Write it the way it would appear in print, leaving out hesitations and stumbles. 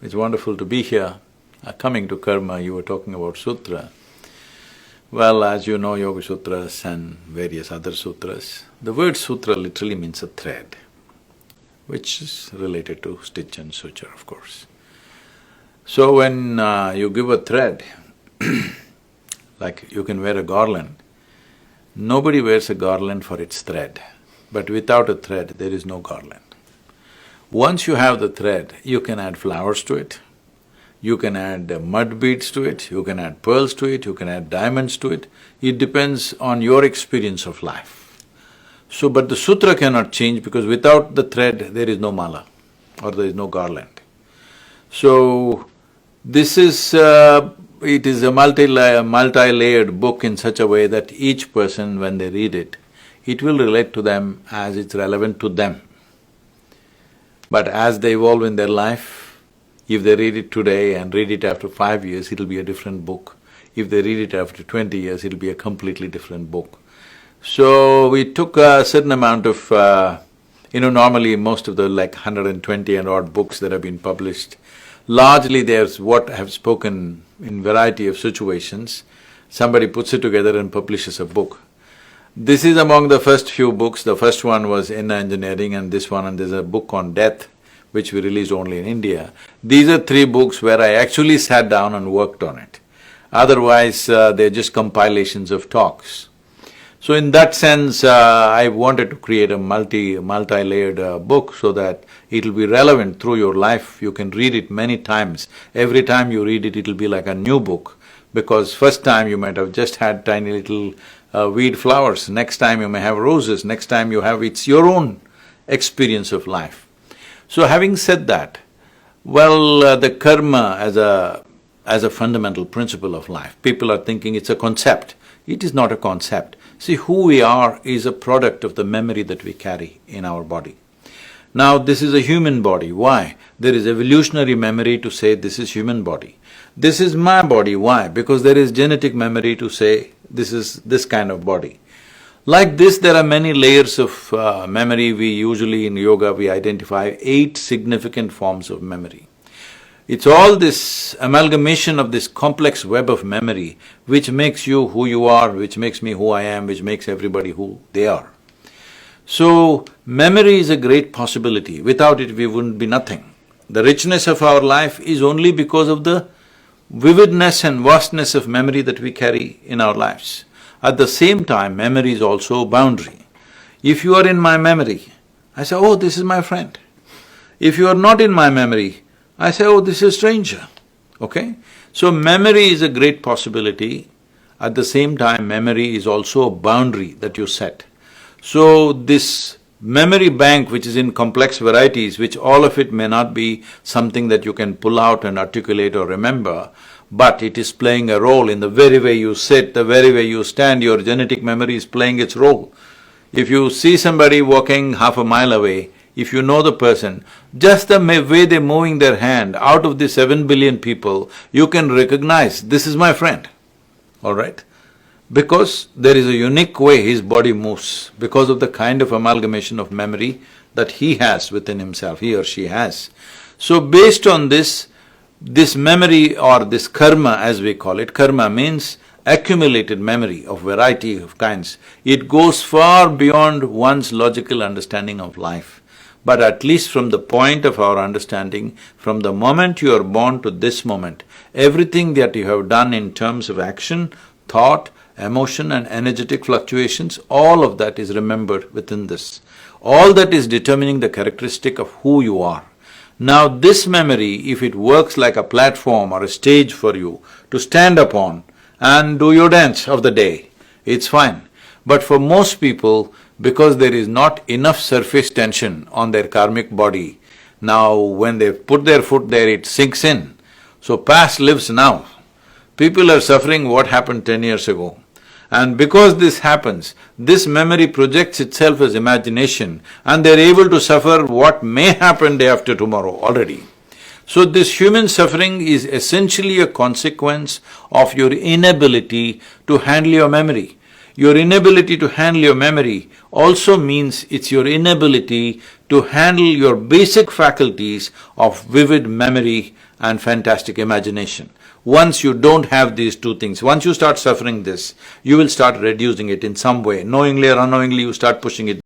It's wonderful to be here. Coming to karma, you were talking about sutra. Well, as you know, Yoga Sutras and various other sutras, the word sutra literally means a thread, which is related to stitch and suture, of course. So when you give a thread, like you can wear a garland, nobody wears a garland for its thread, but without a thread, there is no garland. Once you have the thread, you can add flowers to it, you can add mud beads to it, you can add pearls to it, you can add diamonds to it. It depends on your experience of life. So, but the sutra cannot change because without the thread, there is no mala or there is no garland. So, this is… it is a multi-layered book in such a way that each person, when they read it, it will relate to them as it's relevant to them. But as they evolve in their life, if they read it today and read it after 5 years, it'll be a different book. If they read it after 20 years, it'll be a completely different book. So we took a certain amount of… normally most of the 120 and odd books that have been published, largely there's what I have spoken in variety of situations, somebody puts it together and publishes a book. This is among the first few books. The first one was in engineering and this one, and there's a book on death which we released only in India. These are 3 books where I actually sat down and worked on it. Otherwise, they're just compilations of talks. So in that sense, I wanted to create a multi-layered book so that it'll be relevant through your life. You can read it many times. Every time you read it, it'll be like a new book, because first time you might have just had tiny little weed flowers, next time you may have roses, next time you have… it's your own experience of life. So having said that, well, the karma as a fundamental principle of life, people are thinking it's a concept. It is not a concept. See, who we are is a product of the memory that we carry in our body. Now, this is a human body. Why? There is evolutionary memory to say this is human body. This is my body. Why? Because there is genetic memory to say this is this kind of body. Like this, there are many layers of memory. We usually in yoga, we identify 8 significant forms of memory. It's all this amalgamation of this complex web of memory which makes you who you are, which makes me who I am, which makes everybody who they are. So, memory is a great possibility. Without it, we wouldn't be nothing. The richness of our life is only because of the vividness and vastness of memory that we carry in our lives. At the same time, memory is also a boundary. If you are in my memory, I say, oh, this is my friend. If you are not in my memory, I say, oh, this is a stranger, okay? So memory is a great possibility. At the same time, memory is also a boundary that you set. So this memory bank which is in complex varieties, which all of it may not be something that you can pull out and articulate or remember, but it is playing a role in the very way you sit, the very way you stand, your genetic memory is playing its role. If you see somebody walking half a mile away, if you know the person, just the way they're moving their hand, out of the 7 billion people, you can recognize, this is my friend, all right? Because there is a unique way his body moves, because of the kind of amalgamation of memory that he has within himself, he or she has. So based on this memory or this karma as we call it, karma means accumulated memory of variety of kinds. It goes far beyond one's logical understanding of life. But at least from the point of our understanding, from the moment you are born to this moment, everything that you have done in terms of action, thought, emotion and energetic fluctuations, all of that is remembered within this. All that is determining the characteristic of who you are. Now this memory, if it works like a platform or a stage for you to stand upon and do your dance of the day, it's fine. But for most people, because there is not enough surface tension on their karmic body, now when they put their foot there, it sinks in. So past lives now. People are suffering what happened 10 years ago. And because this happens, this memory projects itself as imagination and they're able to suffer what may happen day after tomorrow already. So this human suffering is essentially a consequence of your inability to handle your memory. Your inability to handle your memory also means it's your inability to handle your basic faculties of vivid memory and fantastic imagination. Once you don't have these two things, once you start suffering this, you will start reducing it in some way. Knowingly or unknowingly, you start pushing it